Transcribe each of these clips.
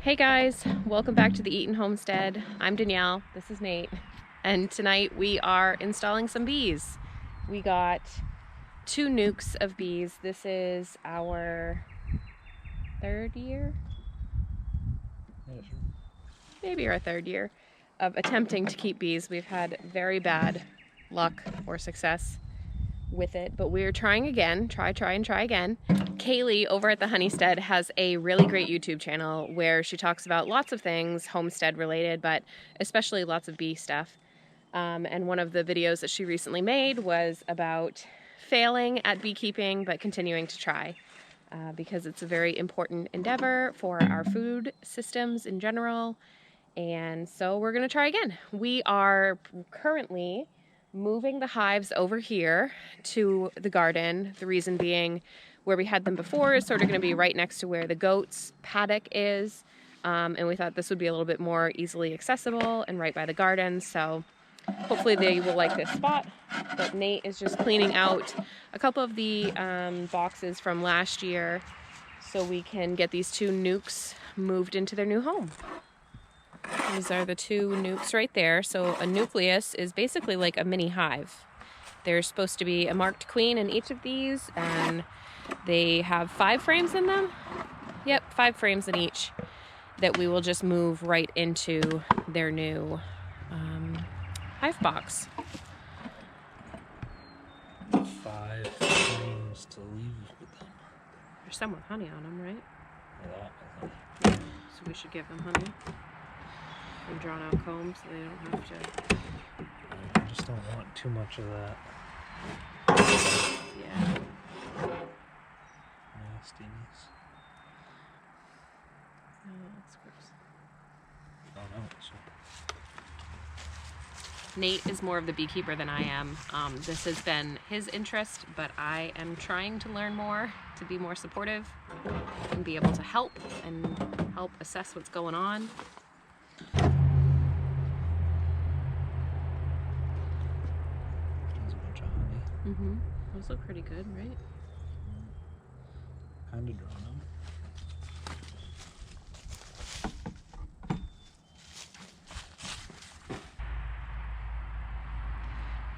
Hey guys, welcome back to the Eaton Homestead. I'm Danielle, this is Nate, and tonight we are installing some bees. We got 2 nukes of bees. This is our 3rd year? Yeah, sure. Maybe our 3rd year of attempting to keep bees. We've had very bad luck or success with it, but we're trying again. Try again. Kaylee over at the Homestead has a really great YouTube channel where she talks about lots of things homestead related, but especially lots of bee stuff. And one of the videos that she recently made was about failing at beekeeping but continuing to try, because it's a very important endeavor for our food systems in general. And so we're going to try again. We are currently moving the hives over here to the garden. The reason being, where we had them before is sort of going to be right next to where the goats' paddock is. And we thought this would be a little bit more easily accessible and right by the garden. So hopefully they will like this spot. But Nate is just cleaning out a couple of the boxes from last year so we can get these 2 nukes moved into their new home. These are the 2 nukes right there. So a nucleus is basically like a mini hive. There's supposed to be a marked queen in each of these, and they have 5 frames in them. Yep, 5 frames in each that we will just move right into their new hive box. 5 frames to leave with them. There's some with honey on them, right? A lot of them. So we should give them honey and drawn out combs so they don't have to. I just don't want too much of that Yeah. nastiness. Oh, that's gross. Oh no. So. Nate is more of the beekeeper than I am. This has been his interest, but I am trying to learn more, to be more supportive, and be able to help assess what's going on. There's a bunch of honey. Mm-hmm. Those look pretty good, right? Kind of drawn out.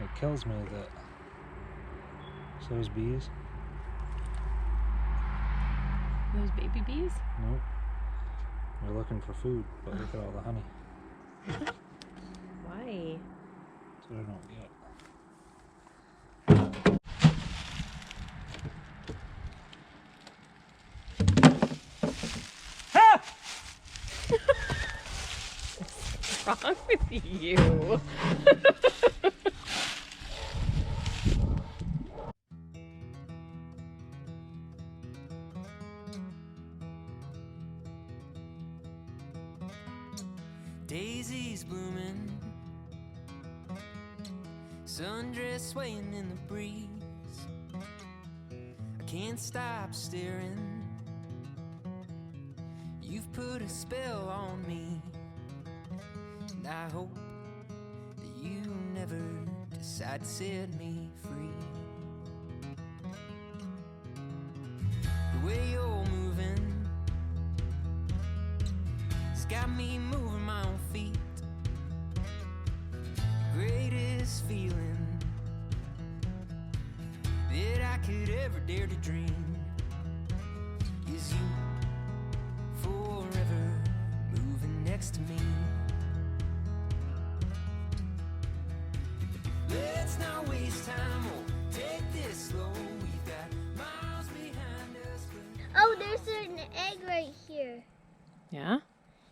It kills me that those bees. Those baby bees? Nope. They're looking for food, but look at all the honey. Why? That's what I don't get. What's wrong with you? Daisies blooming, sundress swaying in the breeze. I can't stop staring. You've put a spell on me, and I hope that you never decide to set me free. The way you're moving, it's got me moving my own feet. The greatest feeling that I could ever dare to dream is you forever moving next to me. Let's not waste time or take this slow. We've got miles behind us. Oh, there's an egg right here. Yeah?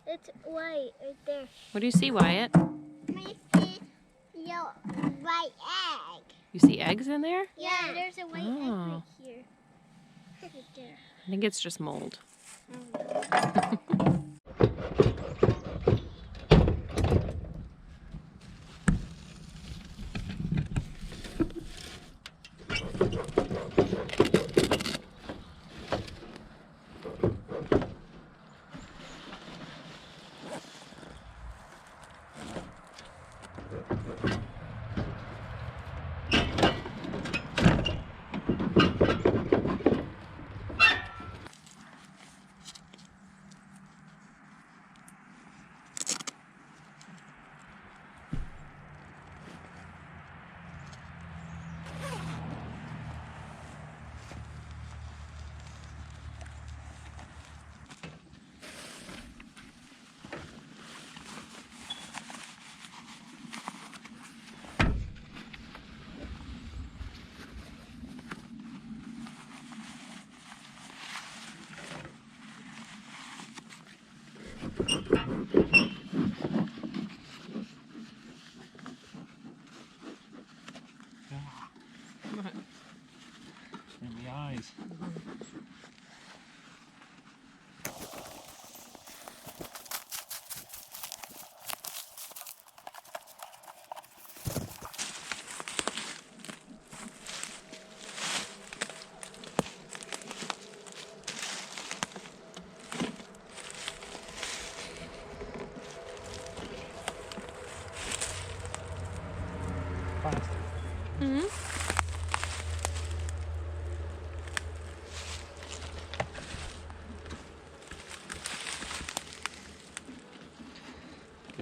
It's white right there. What do you see, Wyatt? I see your white egg. You see eggs in there? Yeah, there's a white egg Oh. right here. Right there. I think it's just mold. bees. Plastic. Mm-hmm.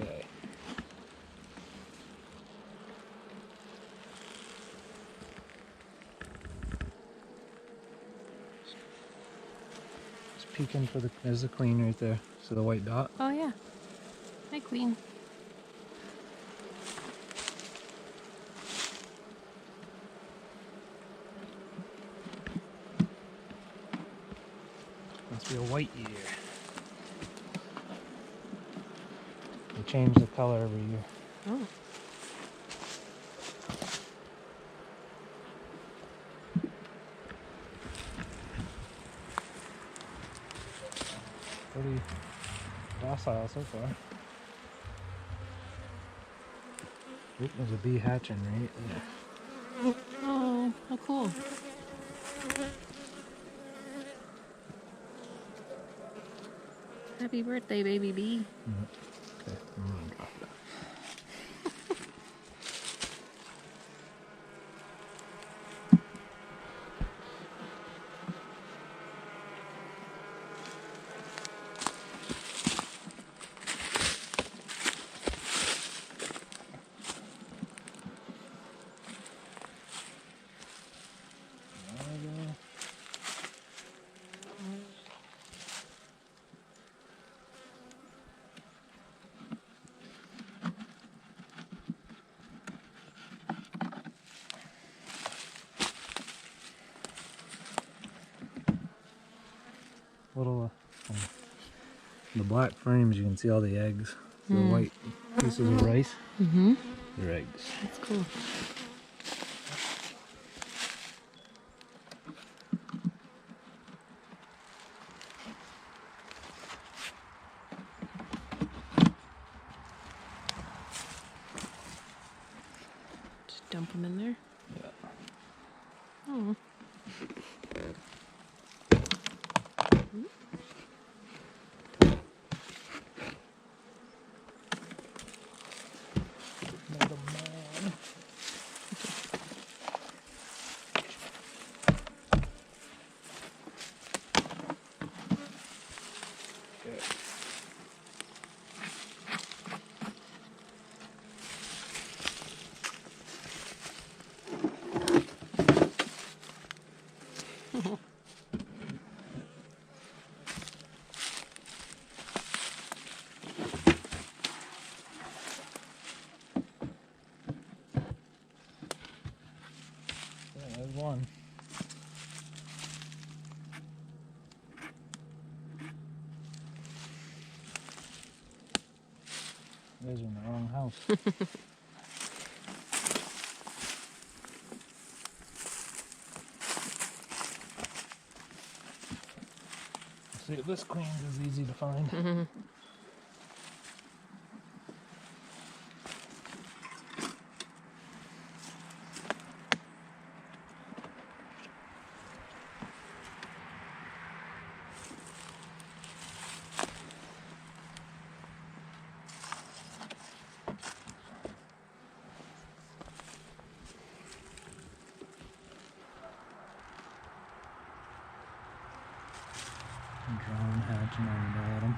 Okay. Just peeking for the. There's the queen right there. So the white dot. Oh yeah. Hi, Queen. Must be a white ear. They change the color every year. Oh. Pretty docile so far. Oop, there's a bee hatching right there. Oh, how cool. Happy birthday, baby bee. Okay, I'm gonna drop that. There we go. Little um, the black frames, you can see all the eggs. The white pieces of rice, Mm-hmm. they're eggs. That's cool. Just dump them in there. Yeah. Oh. Mega Man. Okay. Yeah, there's one. There's in the wrong house. See, this queen's is easy to find. Mm-hmm. Drone hatching on the bottom.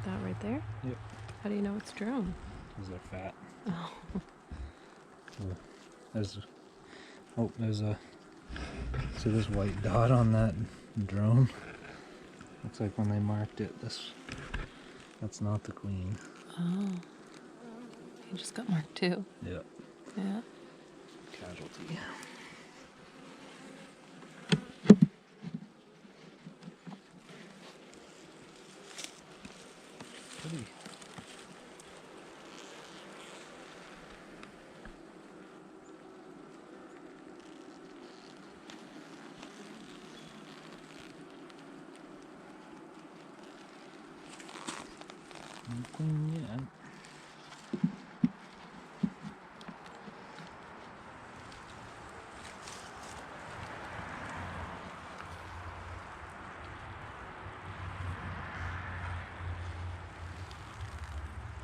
That right there? Yep. How do you know it's drone? Because they're fat. Oh. There's a. See this white dot on that drone? Looks like when they marked it, that's not the queen. Oh. You just got marked too. Yep. Yeah. Casualty. Pretty. Nothing yet.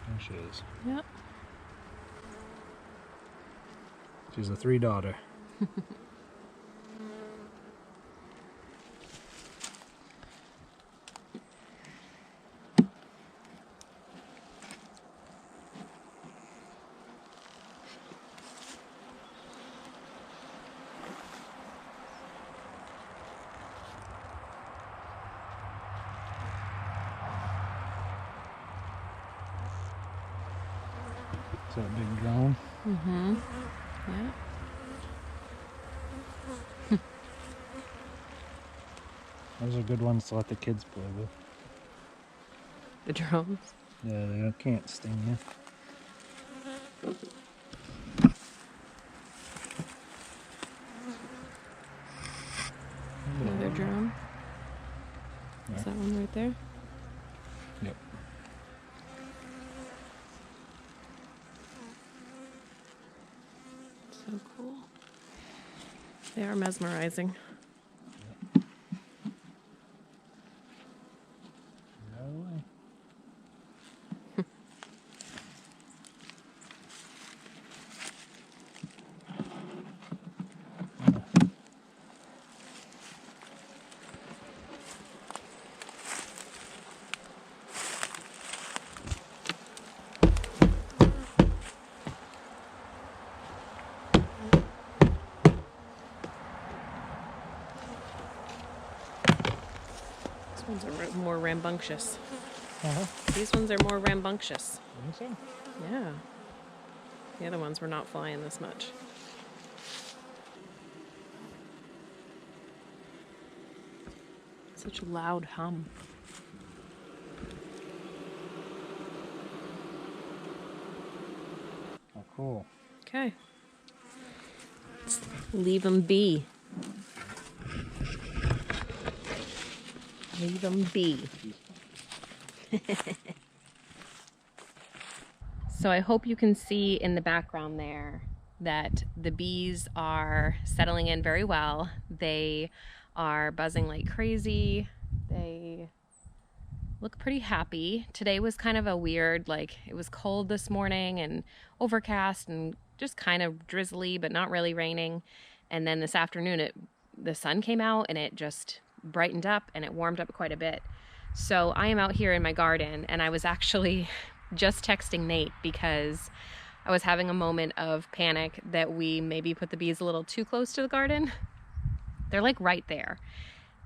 There she is. Yep. She's a 3-daughter. Is that a big drone? Mm-hmm. Yeah. Those are good ones to let the kids play with. The drones. Yeah, they can't sting you. Another drone. Yeah. Is that one right there? Yep. So cool. They are mesmerizing. Out of the way. These ones are more rambunctious. Uh-huh. These ones are more rambunctious. You think so? Yeah. The other ones were not flying this much. Such a loud hum. Oh, cool. Okay. Leave them be. Leave them be. So I hope you can see in the background there that the bees are settling in very well. They are buzzing like crazy. They look pretty happy. Today was kind of a weird, like, it was cold this morning and overcast and just kind of drizzly, but not really raining. And then this afternoon, the sun came out and it just brightened up and it warmed up quite a bit. So I am out here in my garden, and I was actually just texting Nate because I was having a moment of panic that we maybe put the bees a little too close to the garden. They're like right there.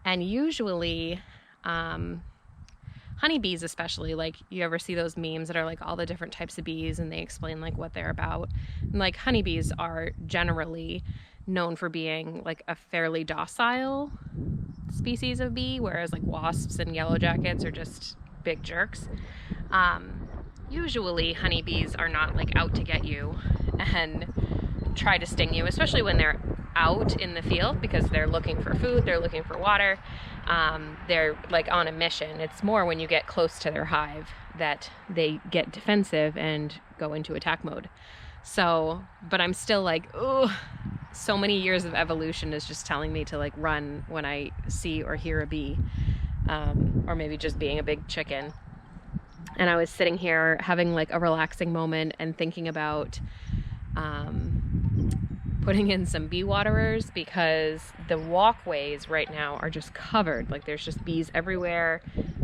And usually, honeybees especially, like you ever see those memes that are like all the different types of bees and they explain like what they're about. And like honeybees are generally known for being like a fairly docile species of bee, whereas like wasps and yellow jackets are just big jerks. Usually honeybees are not like out to get you and try to sting you, especially when they're out in the field because they're looking for food, they're looking for water, they're like on a mission. It's more when you get close to their hive that they get defensive and go into attack mode. So, but I'm still like, oh, so many years of evolution is just telling me to like run when I see or hear a bee, or maybe just being a big chicken. And I was sitting here having like a relaxing moment and thinking about putting in some bee waterers because the walkways right now are just covered. Like there's just bees everywhere.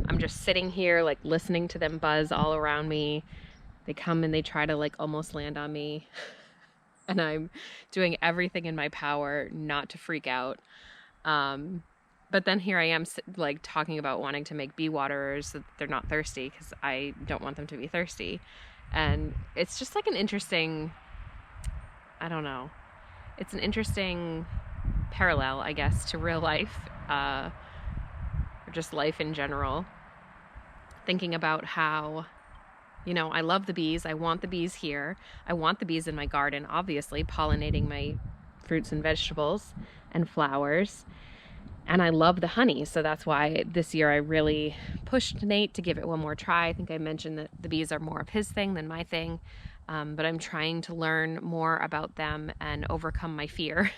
I'm just sitting here like listening to them buzz all around me. They come and they try to like almost land on me. And I'm doing everything in my power not to freak out. But then here I am like talking about wanting to make bee waterers so that they're not thirsty because I don't want them to be thirsty. And it's just like an interesting, I don't know, it's an interesting parallel, I guess, to real life, or just life in general. Thinking about how, you know, I love the bees. I want the bees here. I want the bees in my garden, obviously, pollinating my fruits and vegetables and flowers. And I love the honey, so that's why this year I really pushed Nate to give it one more try. I think I mentioned that the bees are more of his thing than my thing, but I'm trying to learn more about them and overcome my fear,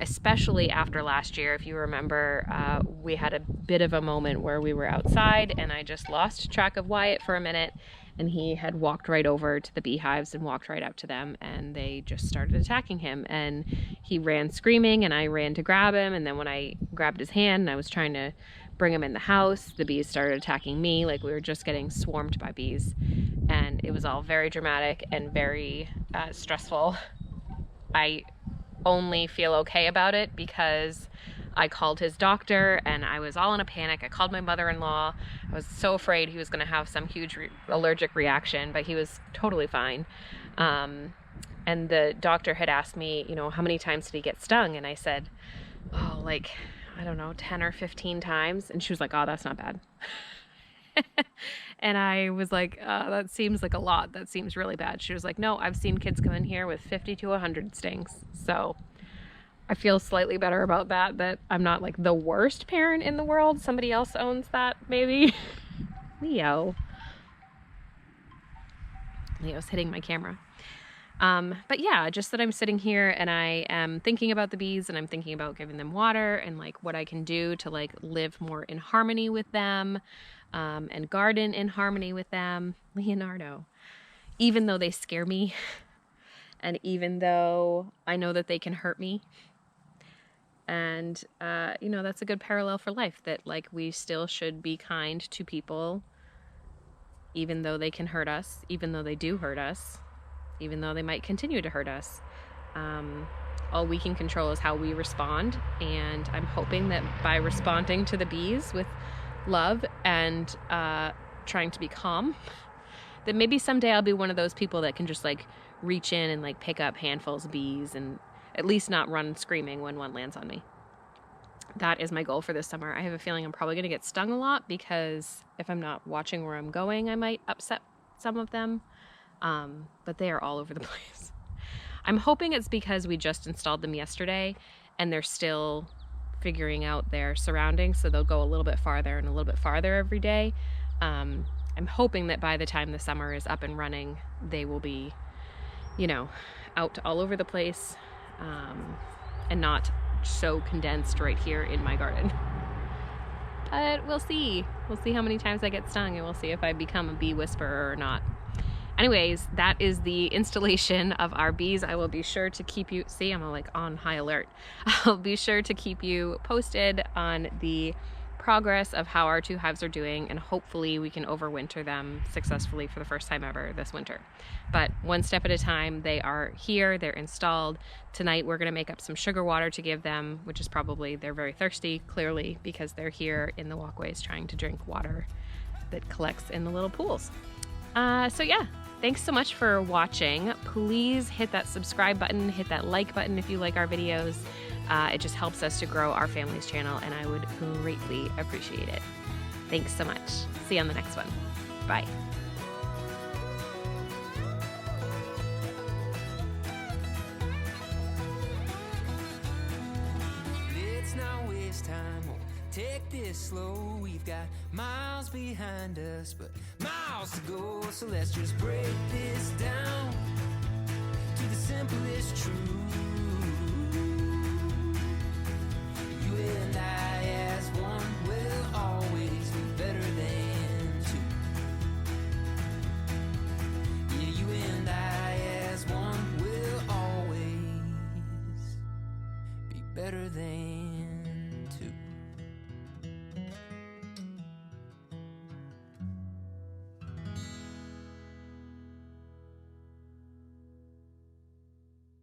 especially after last year. If you remember, we had a bit of a moment where we were outside and I just lost track of Wyatt for a minute, and he had walked right over to the beehives and walked right up to them, and they just started attacking him, and he ran screaming and I ran to grab him, and then when I grabbed his hand and I was trying to bring him in the house, the bees started attacking me. Like, we were just getting swarmed by bees, and it was all very dramatic and very stressful. I only feel okay about it because I called his doctor and I was all in a panic. I called my mother-in-law. I was so afraid he was going to have some huge allergic reaction, but he was totally fine. And the doctor had asked me, you know, how many times did he get stung? And I said, oh, like, I don't know, 10 or 15 times. And she was like, oh, that's not bad. And I was like, that seems like a lot. That seems really bad. She was like, no, I've seen kids come in here with 50 to 100 stings. So I feel slightly better about that I'm not like the worst parent in the world. Somebody else owns that, maybe. Leo's hitting my camera. But yeah, just that I'm sitting here and I am thinking about the bees, and I'm thinking about giving them water and like what I can do to like live more in harmony with them, and garden in harmony with them. Leonardo, even though they scare me and even though I know that they can hurt me. And, you know, that's a good parallel for life, that like we still should be kind to people, even though they can hurt us, even though they do hurt us, even though they might continue to hurt us. All we can control is how we respond. And I'm hoping that by responding to the bees with love and trying to be calm, that maybe someday I'll be one of those people that can just like reach in and like pick up handfuls of bees and at least not run screaming when one lands on me. That is my goal for this summer. I have a feeling I'm probably going to get stung a lot because if I'm not watching where I'm going, I might upset some of them. But they are all over the place. I'm hoping it's because we just installed them yesterday and they're still figuring out their surroundings, so they'll go a little bit farther and a little bit farther every day. I'm hoping that by the time the summer is up and running, they will be, you know, out all over the place, and not so condensed right here in my garden. But we'll see. We'll see how many times I get stung, and we'll see if I become a bee whisperer or not. Anyways, that is the installation of our bees. I will be sure to keep you, see, I'm like on high alert. I'll be sure to keep you posted on the progress of how our 2 hives are doing, and hopefully we can overwinter them successfully for the first time ever this winter. But one step at a time. They are here, they're installed. Tonight we're going to make up some sugar water to give them, which is probably, they're very thirsty, clearly, because they're here in the walkways trying to drink water that collects in the little pools. So yeah, thanks so much for watching. Please hit that subscribe button, hit that like button if you like our videos. It just helps us to grow our family's channel, and I would greatly appreciate it. Thanks so much. See you on the next one. Bye. Let's not waste time, we'll take this slow. We've got miles behind us, but miles to go. So let's just break this down to the simplest truth. You and I as one will always be better than 2. Yeah, you and I as one will always be better than